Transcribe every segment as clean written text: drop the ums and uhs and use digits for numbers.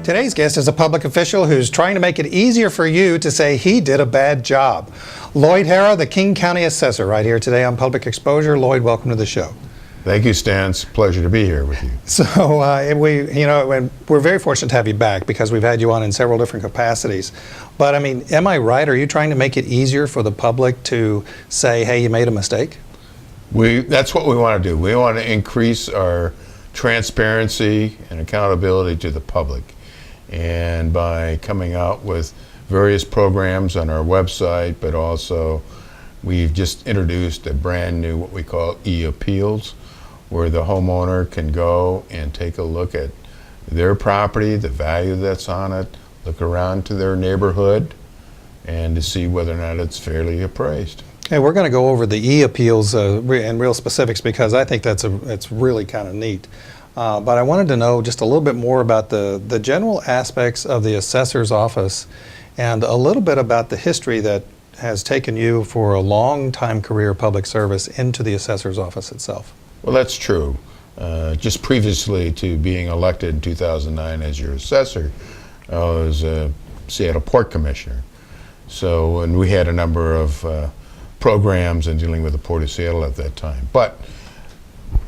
Today's guest is a public official who's trying to make it easier for you to say he did a bad job. Lloyd Hara, the King County Assessor, right here today on Public Exposure. Lloyd, welcome to the show. Thank you, Stan. It's a pleasure to be here with you. So we're very fortunate to have you back because we've had you on in several different capacities. But I mean, am I right? Are you trying to make it easier for the public to say, hey, you made a mistake? That's what we want to do. We want to increase our transparency and accountability to the public. And by coming out with various programs on our website, but also we've just introduced a brand new, what we call e-appeals, where the homeowner can go and take a look at their property, the value that's on it, look around to their neighborhood, and to see whether or not it's fairly appraised. Hey, we're going to go over the e-appeals in real specifics because I think it's really kind of neat. But I wanted to know just a little bit more about the general aspects of the assessor's office and a little bit about the history that has taken you for a long time career of public service into the assessor's office itself. Well, that's true. Just previously to being elected in 2009 as your assessor, I was a Seattle Port Commissioner. So, and we had a number of programs in dealing with the Port of Seattle at that time. But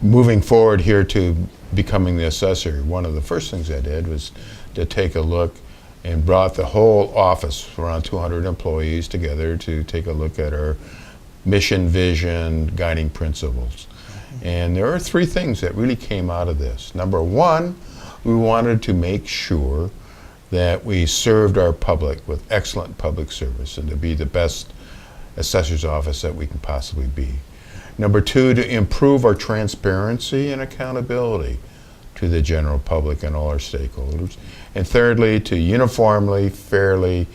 moving forward here to becoming the assessor, one of the first things I did was to take a look and brought the whole office, around 200 employees, together to take a look at our mission, vision, guiding principles. And there are three things that really came out of this. Number one, we wanted to make sure that we served our public with excellent public service and to be the best assessor's office that we can possibly be. Number two, to improve our transparency and accountability to the general public and all our stakeholders. And thirdly, to uniformly, fairly,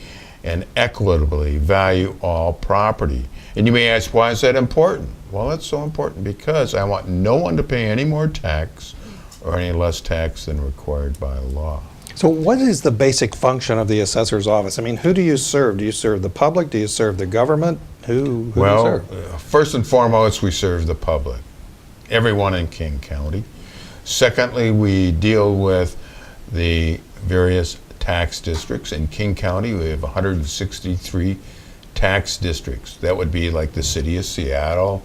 and equitably value all property. And you may ask, why is that important? Well, it's so important because I want no one to pay any more tax or any less tax than required by law. So what is the basic function of the assessor's office? I mean, who do you serve? Do you serve the public? Do you serve the government? Who do you serve? First and foremost, we serve the public, everyone in King County. Secondly, we deal with the various tax districts. In King County, we have 163 tax districts. That would be like the City of Seattle,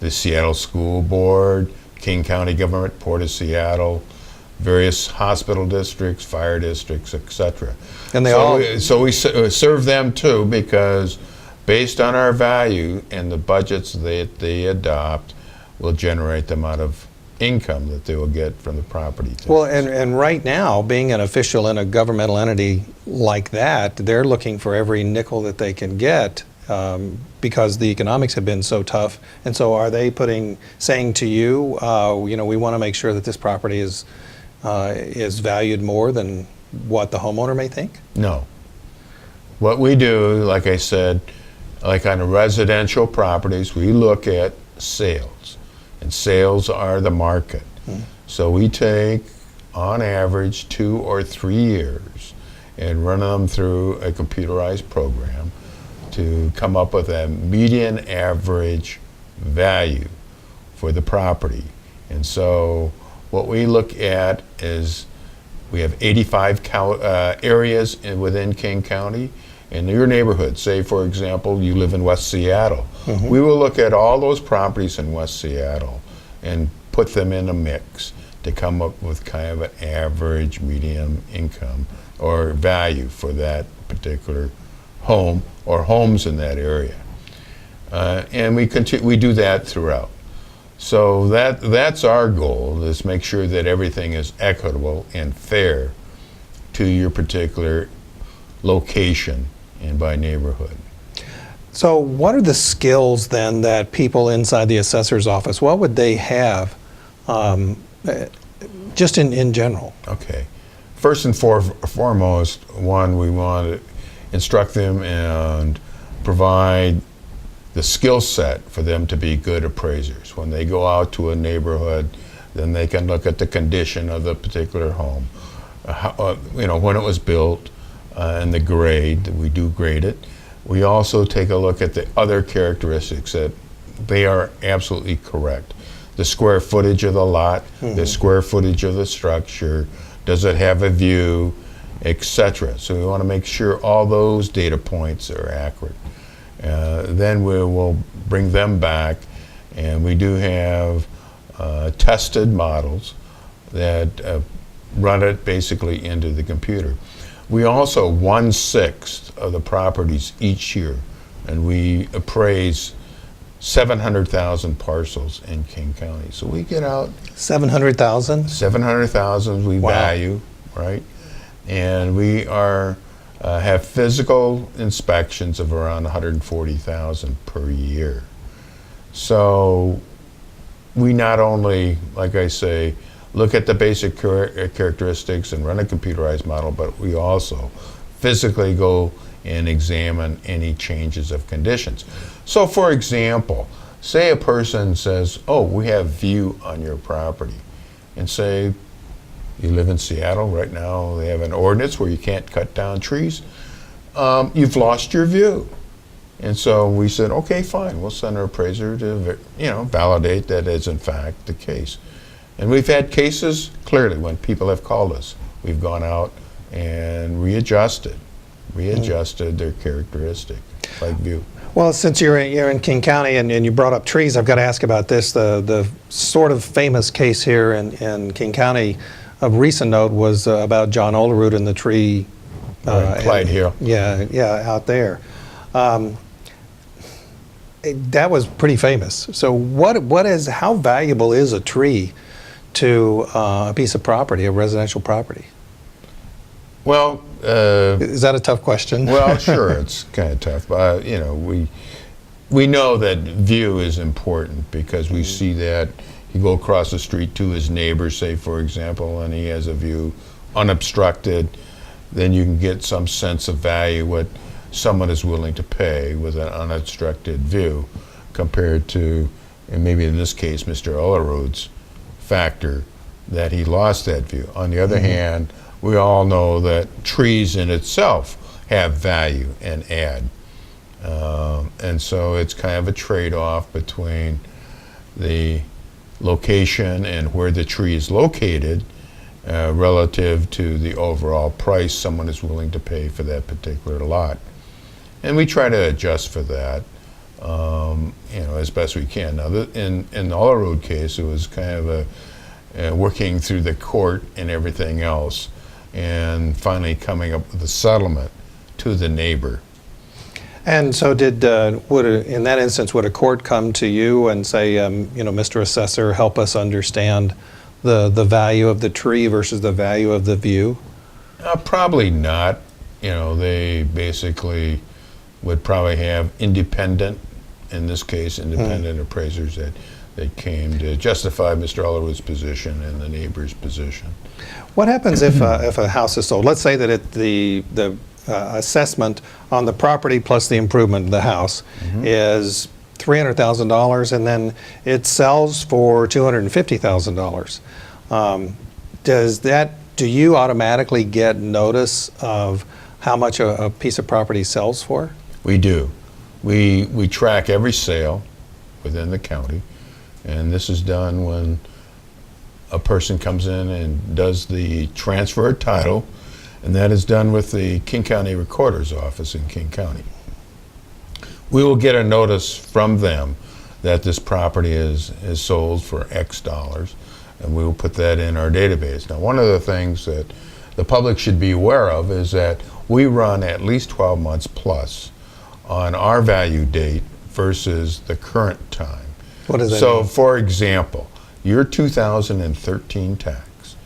the Seattle School Board, King County Government, Port of Seattle, various hospital districts, fire districts, etc. And so we serve them too, because based on our value and the budgets that they adopt will generate the amount of income that they will get from the property tax. Well, and right now, being an official in a governmental entity like that, they're looking for every nickel that they can get because the economics have been so tough. And so are they saying to you, we want to make sure that this property is valued more than what the homeowner may think? No. What we do, like I said, like on residential properties, we look at sales. And sales are the market. So we take, on average, 2 or 3 years and run them through a computerized program to come up with a median average value for the property. And so what we look at is we have 85 areas within King County. In your neighborhood, say for example, you live in West Seattle, we will look at all those properties in West Seattle and put them in a mix to come up with kind of an average median income or value for that particular home or homes in that area. And we do that throughout. So that's our goal, is make sure that everything is equitable and fair to your particular location and by neighborhood. So what are the skills then that people inside the assessor's office, what would they have just in general? Okay. First and foremost, one, we want to instruct them and provide the skill set for them to be good appraisers. When they go out to a neighborhood, then they can look at the condition of the particular home, when it was built, and the grade. We do grade it. We also take a look at the other characteristics that they are absolutely correct. The square footage of the lot, the square footage of the structure, does it have a view, etc. So we want to make sure all those data points are accurate. Then we will bring them back, and we do have tested models that run it basically into the computer. We also 1/6 of the properties each year, and we appraise 700,000 parcels in King County. So we get out 700,000? 700,000 we Wow. value, right? And we are have physical inspections of around 140,000 per year. So we not only, like I say, look at the basic characteristics and run a computerized model, but we also physically go and examine any changes of conditions. So for example, say a person says, oh, we have view on your property, and say you live in Seattle right now, they have an ordinance where you can't cut down trees. You've lost your view. And so we said, okay, fine, we'll send our appraiser to validate that is in fact the case. And we've had cases, clearly, when people have called us, we've gone out and readjusted their characteristic, like view. Well, since you're in King County and you brought up trees, I've got to ask about this. The sort of famous case here in King County of recent note was about John Olerud and the tree. Clyde Hill. Yeah, out there. That was pretty famous. So how valuable is a tree to a piece of property, a residential property? Well, is that a tough question? Well, sure, it's kind of tough. We know that view is important because we see that you go across the street to his neighbor, say, for example, and he has a view unobstructed, then you can get some sense of value what someone is willing to pay with an unobstructed view compared to, and maybe in this case, Mr. Olerud's factor that he lost that view. On the other hand, we all know that trees in itself have value and add. And so it's kind of a trade-off between the location and where the tree is located relative to the overall price someone is willing to pay for that particular lot. And we try to adjust for that, as best we can. Now, in the Olerud case, it was kind of working through the court and everything else, and finally coming up with a settlement to the neighbor. And so in that instance, would a court come to you and say, Mr. Assessor, help us understand the value of the tree versus the value of the view? Probably not. They basically would probably have independent appraisers that came to justify Mr. Olerud's position and the neighbor's position. What happens if a house is sold? Let's say that the assessment on the property plus the improvement of the house is $300,000, and then it sells for $250,000. Do you automatically get notice of how much a piece of property sells for? We do. We track every sale within the county, and this is done when a person comes in and does the transfer of title, and that is done with the King County Recorder's Office in King County. We will get a notice from them that this property is sold for X dollars, and we will put that in our database. Now, one of the things that the public should be aware of is that we run at least 12 months plus on our value date versus the current time. What does that So, mean? for example, your 2013 tax,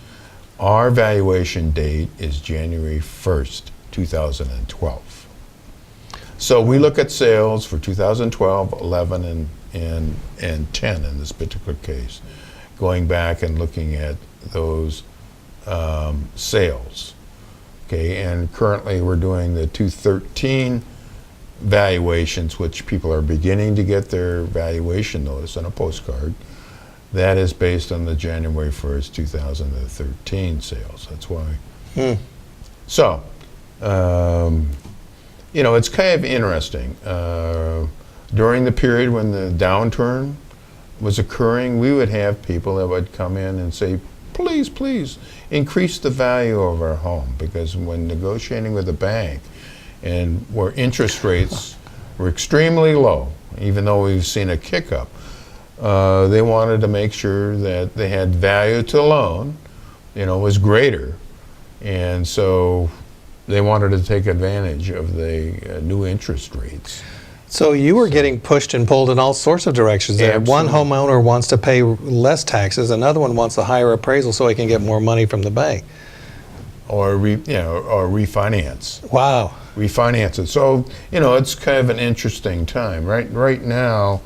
our valuation date is January 1st, 2012. So we look at sales for 2012, 11, and 10 in this particular case, going back and looking at those sales. Okay, and currently we're doing the 2013 valuations, which people are beginning to get their valuation notice on a postcard. That is based on the January 1st, 2013 sales. That's why. So, it's kind of interesting. During the period when the downturn was occurring, we would have people that would come in and say, please increase the value of our home, because when negotiating with a bank and where interest rates were extremely low, even though we've seen a kick up, they wanted to make sure that they had value to the loan, was greater. And so they wanted to take advantage of the new interest rates. So you were getting pushed and pulled in all sorts of directions there. One Absolutely. homeowner wants to pay less taxes, another one wants a higher appraisal so he can get more money from the bank. Or refinance. Wow. Refinance it. So, it's kind of an interesting time. Right now,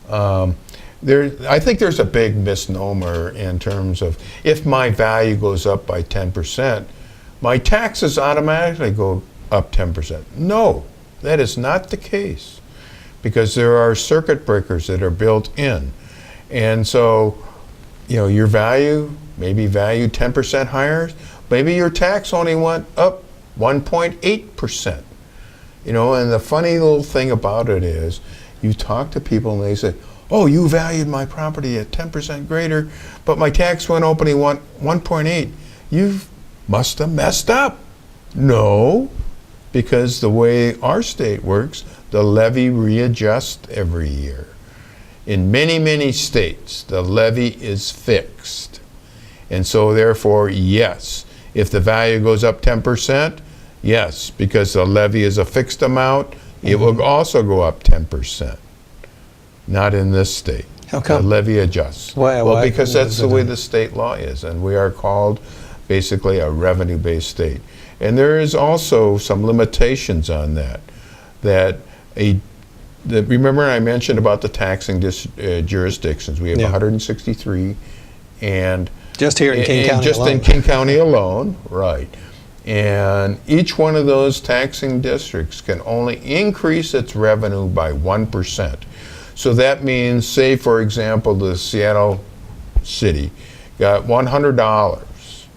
I think there's a big misnomer in terms of, if my value goes up by 10%, my taxes automatically go up 10%. No, that is not the case, because there are circuit breakers that are built in. And so, your value, maybe value 10% higher, maybe your tax only went up 1.8%. And the funny little thing about it is, you talk to people and they say, oh, you valued my property at 10% greater, but my tax went up only 1.8. You must have messed up. No, because the way our state works, the levy readjusts every year. In many, many states, the levy is fixed. And so therefore, yes, if the value goes up 10%, yes, because the levy is a fixed amount, it will also go up 10%. Not in this state. How come? The levy adjusts. Why? Because that's the way the state law is, and we are called basically a revenue-based state. And there is also some limitations on that. Remember I mentioned about the taxing jurisdictions. We have 163, and just here in King County just alone. in King County alone, right. And each one of those taxing districts can only increase its revenue by 1%. So that means, say for example, the Seattle city got $100.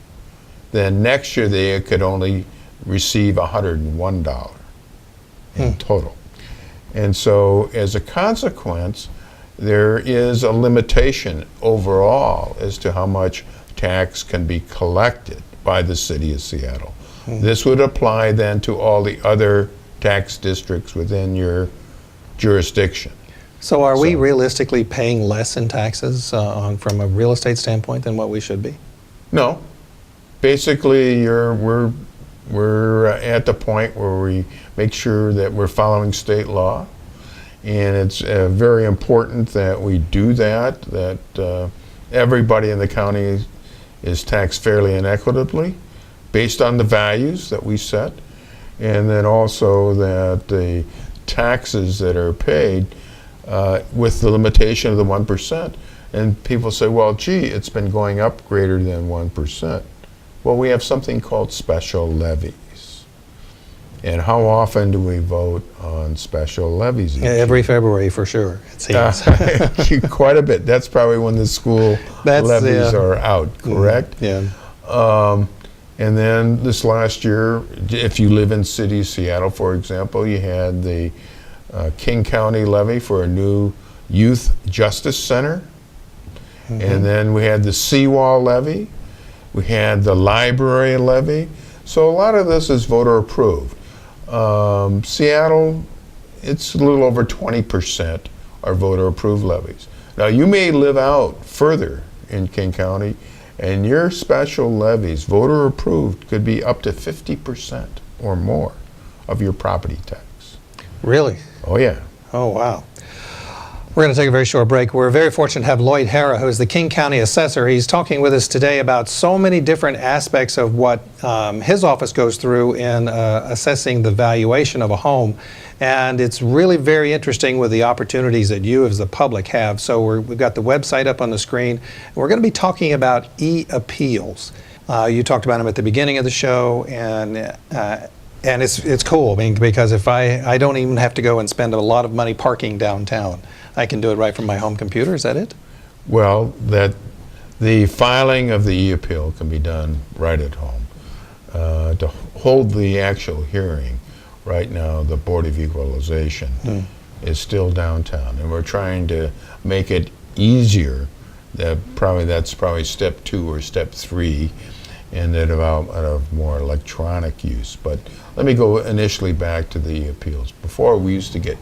Then next year they could only receive $101 in total. And so as a consequence, there is a limitation overall as to how much tax can be collected by the city of Seattle. This would apply then to all the other tax districts within your jurisdiction. So are we realistically paying less in taxes from a real estate standpoint than what we should be? No. Basically, we're at the point where we make sure that we're following state law, and it's very important that we do that everybody in the county is taxed fairly and equitably based on the values that we set, and then also that the taxes that are paid with the limitation of the 1%. And people say, well, gee, it's been going up greater than 1%. Well, we have something called special levies. And how often do we vote on special levies? Every February, for sure, it seems. Quite a bit. That's probably when the school levies are out, correct? Yeah. And then this last year, if you live in city of Seattle, for example, you had the King County levy for a new youth justice center. And then we had the seawall levy. We had the library levy. So a lot of this is voter approved. Seattle, it's a little over 20% are voter approved levies. Now you may live out further in King County, and your special levies, voter approved, could be up to 50% or more of your property tax. Really? Oh yeah. Oh, wow. We're going to take a very short break. We're very fortunate to have Lloyd Hara, who is the King County Assessor. He's talking with us today about so many different aspects of what his office goes through in assessing the valuation of a home. And it's really very interesting with the opportunities that you as the public have. So we've got the website up on the screen. We're going to be talking about e-appeals. You talked about them at the beginning of the show, and it's cool, because if I don't even have to go and spend a lot of money parking downtown. I can do it right from my home computer. Is that it? Well, the filing of the e-appeal can be done right at home. To hold the actual hearing, right now the Board of Equalization is still downtown, and we're trying to make it easier That's probably step 2 or step 3 in the development of more electronic use. But let me go initially back to the appeals. Before, we used to get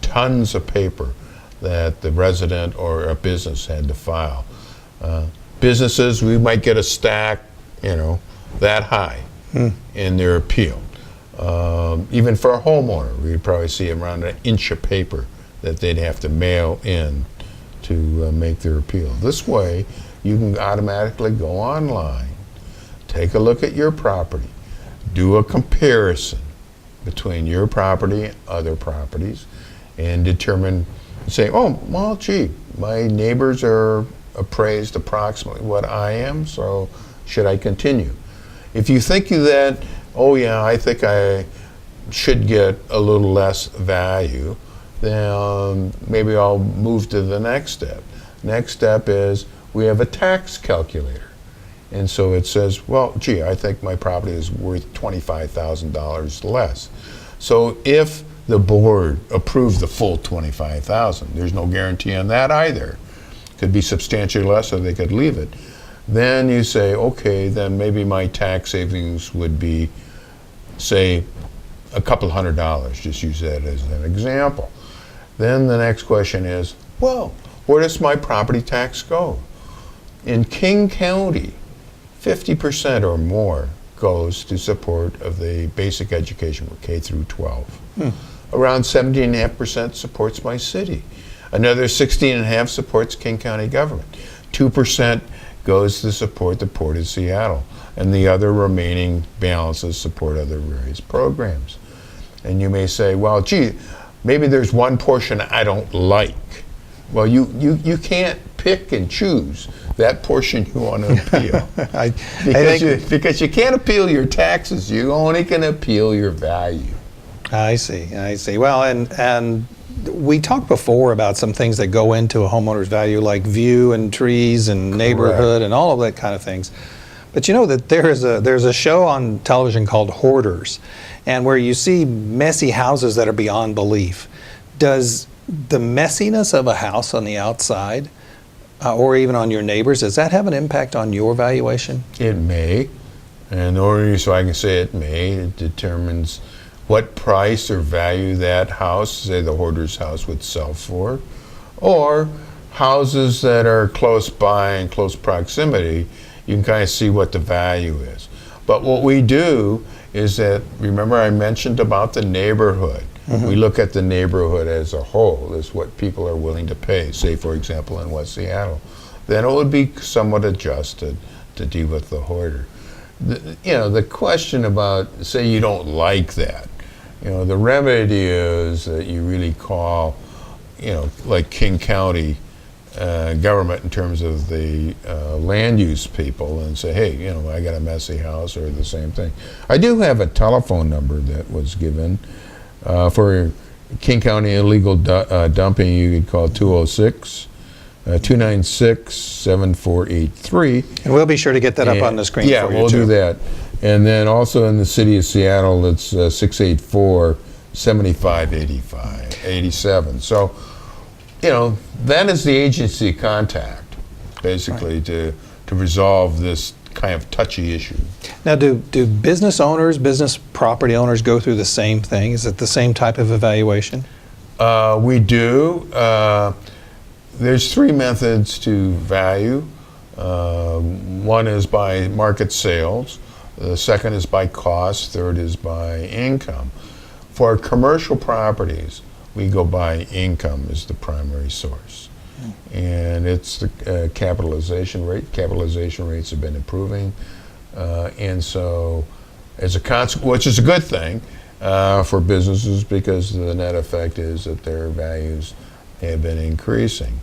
tons of paper that the resident or a business had to file. Businesses, we might get a stack, that high in their appeal. Even for a homeowner, we'd probably see around an inch of paper that they'd have to mail in to make their appeal. This way, you can automatically go online, take a look at your property, do a comparison between your property and other properties, and determine, say, oh, well, gee, my neighbors are appraised approximately what I am, so should I continue? If you think that, oh yeah, I think I should get a little less value, then maybe I'll move to the next step. Next step is we have a tax calculator. And so it says, well, gee, I think my property is worth $25,000 less. So if the board approved the full $25,000, there's no guarantee on that either. Could be substantially less, or they could leave it. Then you say, okay, then maybe my tax savings would be, say, a couple $100. Just use that as an example. Then the next question is, well, where does my property tax go? In King County, 50% or more goes to support of the basic education for K through 12. Around 17.5% supports my city. Another 16.5% supports King County government. 2% goes to support the Port of Seattle. And the other remaining balances support other various programs. And you may say, well, gee, maybe there's one portion I don't like. Well, you can't pick and choose that portion you want to appeal. Because you can't appeal your taxes. You only can appeal your value. I see. Well, and we talked before about some things that go into a homeowner's value, like view and trees and neighborhood and all of that kind of things. But you know that there's a show on television called Hoarders, and where you see messy houses that are beyond belief. Does the messiness of a house on the outside, or even on your neighbors, does that have an impact on your valuation? It may, and the only reason I can say it may, it determines what price or value that house, say the hoarder's house, would sell for, or houses that are close by in close proximity, you can kind of see what the value is. But what we do is that, remember I mentioned about the neighborhood. We look at the neighborhood as a whole, as what people are willing to pay, say for example in West Seattle. Then it would be somewhat adjusted to deal with the hoarder. The question about, say you don't like that, the remedy is that you really call, like King County government in terms of the land use people and say, hey, I got a messy house, or the same thing. I do have a telephone number that was given for King County illegal dumping. You could call 206-7483. And we'll be sure to get that up on the screen for you, we'll do that. And then also in the city of Seattle, it's 684-7587. So, that is the agency contact, basically, to resolve this kind of touchy issue. Now, do business owners, business property owners go through the same thing? Is it the same type of evaluation? We do. There's 3 methods to value. One is by market sales. The second is by cost. Third is by income. For commercial properties, we go by income as the primary source. And it's the capitalization rate. Capitalization rates have been improving. And so, as a consequence, which is a good thing for businesses, because the net effect is that their values have been increasing.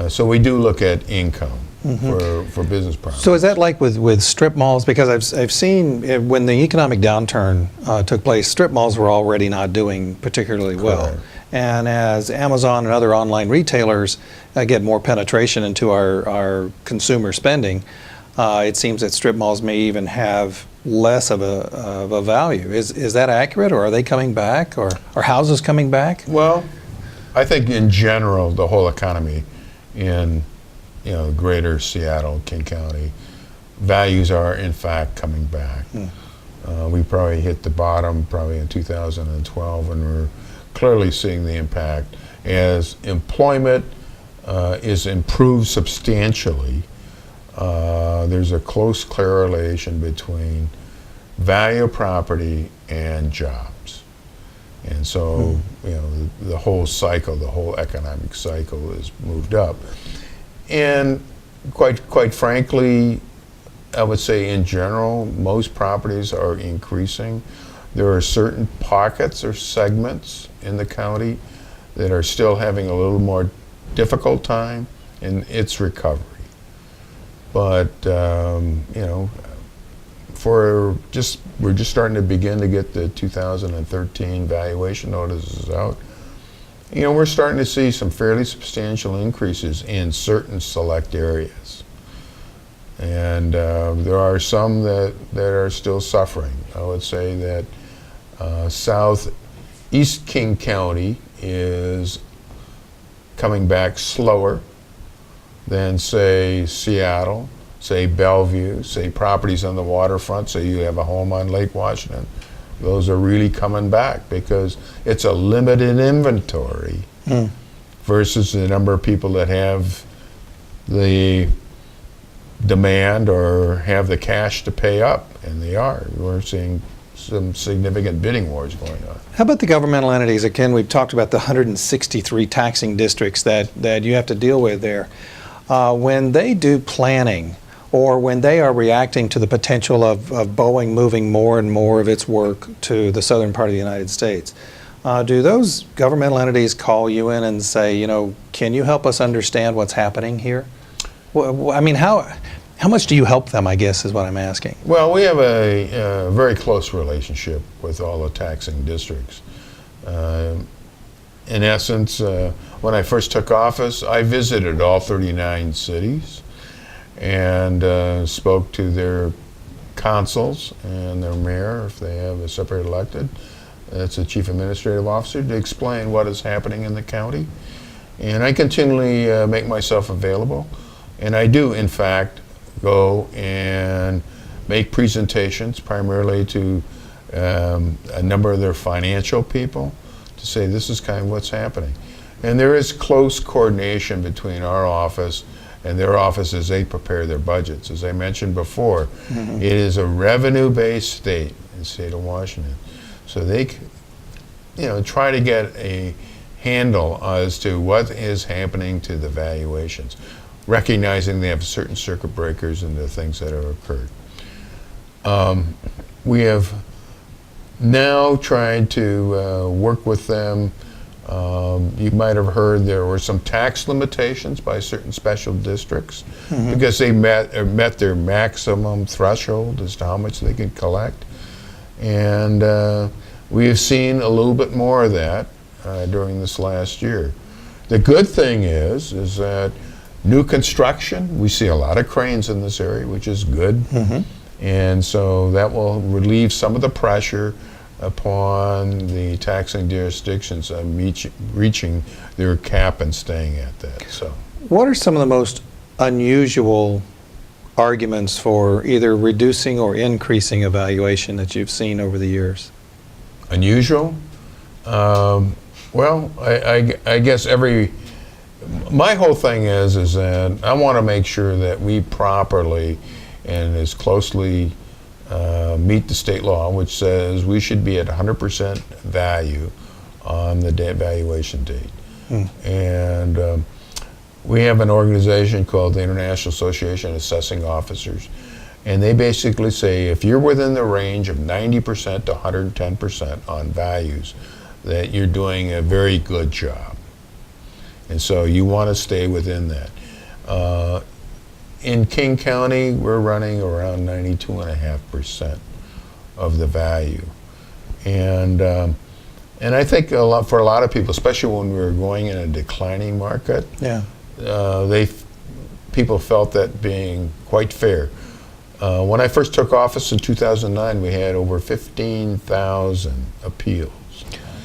So we do look at income for business properties. So is that like with strip malls? Because I've seen when the economic downturn took place, strip malls were already not doing particularly well. Correct. And as Amazon and other online retailers get more penetration into our consumer spending, it seems that strip malls may even have less of a value. Is that accurate, or are they coming back, or are houses coming back? Well, I think in general the whole economy in greater Seattle, King County, values are in fact coming back. We probably hit the bottom probably in 2012, and we're clearly seeing the impact as employment is improved substantially. There's a close correlation between value of property and jobs. And so, the whole cycle, the whole economic cycle is moved up. And quite frankly, I would say in general, most properties are increasing. There are certain pockets or segments in the county that are still having a little more difficult time in its recovery. But, we're just starting to begin to get the 2013 valuation notices out. We're starting to see some fairly substantial increases in certain select areas. And there are some that are still suffering. I would say that southeast King County is coming back slower than, say, Seattle, say Bellevue, say properties on the waterfront, say you have a home on Lake Washington. Those are really coming back because it's a limited inventory versus the number of people that have the demand or have the cash to pay up, and they are. We're seeing some significant bidding wars going on. How about the governmental entities? Again, we've talked about the 163 taxing districts that you have to deal with there. When they do planning, or when they are reacting to the potential of Boeing moving more and more of its work to the southern part of the United States, do those governmental entities call you in and say, can you help us understand what's happening here? Well, I mean, how much do you help them, I guess, is what I'm asking. Well, we have a very close relationship with all the taxing districts. In essence, when I first took office, I visited all 39 cities and spoke to their consuls and their mayor, if they have a separate elected. That's a chief administrative officer, to explain what is happening in the county. And I continually make myself available. And I do, in fact, go and make presentations primarily to a number of their financial people to say this is kind of what's happening. And there is close coordination between our office and their office as they prepare their budgets. As I mentioned before, it is a revenue-based state in the state of Washington. So they try to get a handle as to what is happening to the valuations, recognizing they have certain circuit breakers and the things that have occurred. We have now tried to work with them. You might have heard there were some tax limitations by certain special districts because they met their maximum threshold as to how much they could collect. And we have seen a little bit more of that during this last year. The good thing is that new construction, we see a lot of cranes in this area, which is good. And so that will relieve some of the pressure upon the taxing jurisdictions reaching their cap and staying at that. So, what are some of the most unusual arguments for either reducing or increasing a valuation that you've seen over the years? Unusual? Well, I guess my whole thing is that I want to make sure that we properly and as closely meet the state law, which says we should be at 100% value on the valuation date. And we have an organization called the International Association of Assessing Officers, and they basically say if you're within the range of 90% to 110% on values, that you're doing a very good job. And so you want to stay within that. In King County, we're running around 92.5% of the value. And I think for a lot of people, especially when we were going in a declining market, people felt that being quite fair. When I first took office in 2009, we had over 15,000 appeals.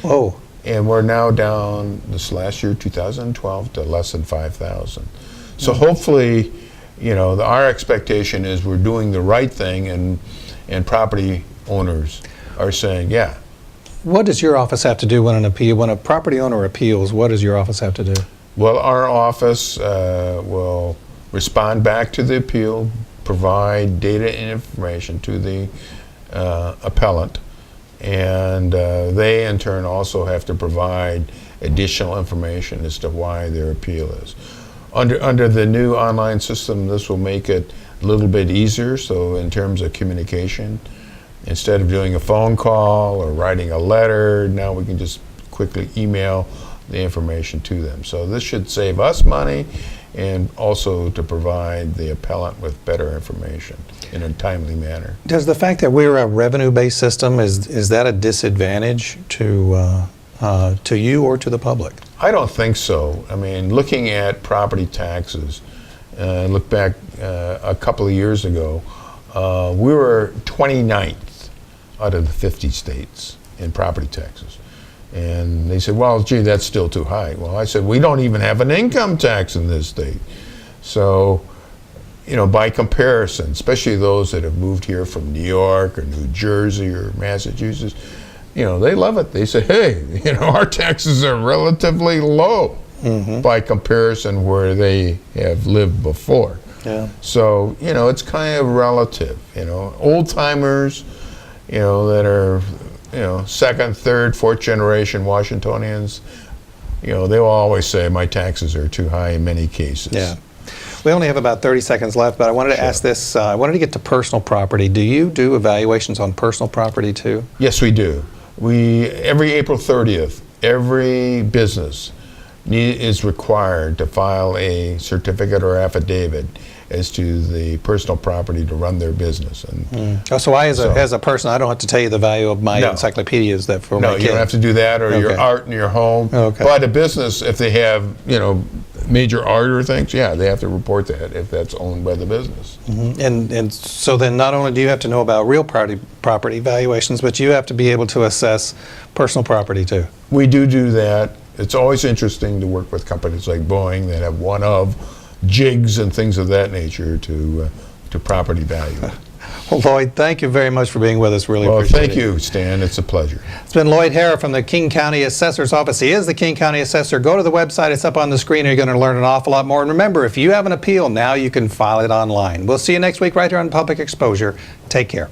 Whoa. And we're now down this last year, 2012, to less than 5,000. So hopefully, our expectation is we're doing the right thing, and property owners are saying, yeah. What does your office have to do when a property owner appeals? What does your office have to do? Well, our office will respond back to the appeal, provide data and information to the appellant, and they in turn also have to provide additional information as to why their appeal is. Under the new online system, this will make it a little bit easier. So in terms of communication, instead of doing a phone call or writing a letter, now we can just quickly email the information to them. So this should save us money, and also to provide the appellant with better information in a timely manner. Does the fact that we're a revenue-based system, is that a disadvantage to you or to the public? I don't think so. I mean, looking at property taxes, look back a couple of years ago, we were 29th out of the 50 states in property taxes. And they said, well, gee, that's still too high. Well, I said, we don't even have an income tax in this state. So, by comparison, especially those that have moved here from New York or New Jersey or Massachusetts, they love it. They say, hey, our taxes are relatively low by comparison where they have lived before. Yeah. So, it's kind of relative. Old timers, that are, second, third, fourth generation Washingtonians, they will always say my taxes are too high in many cases. Yeah. We only have about 30 seconds left, but I wanted to ask this. I wanted to get to personal property. Do you do evaluations on personal property too? Yes, we do. Every April 30th, every business is required to file a certificate or affidavit as to the personal property to run their business. And so I, as a person, I don't have to tell you the value of my encyclopedias that for my kids. No, you don't have to do that, or your art in your home. Okay. But a business, if they have, major art or things, yeah, they have to report that if that's owned by the business. And so then not only do you have to know about real property valuations, but you have to be able to assess personal property too. We do that. It's always interesting to work with companies like Boeing that have one-of jigs and things of that nature to property value. Well, Lloyd, thank you very much for being with us. Really appreciate it. Well, thank you, Stan. It's a pleasure. It's been Lloyd Hara from the King County Assessor's Office. He is the King County Assessor. Go to the website. It's up on the screen. You're going to learn an awful lot more. And remember, if you have an appeal, now you can file it online. We'll see you next week right here on Public Exposure. Take care.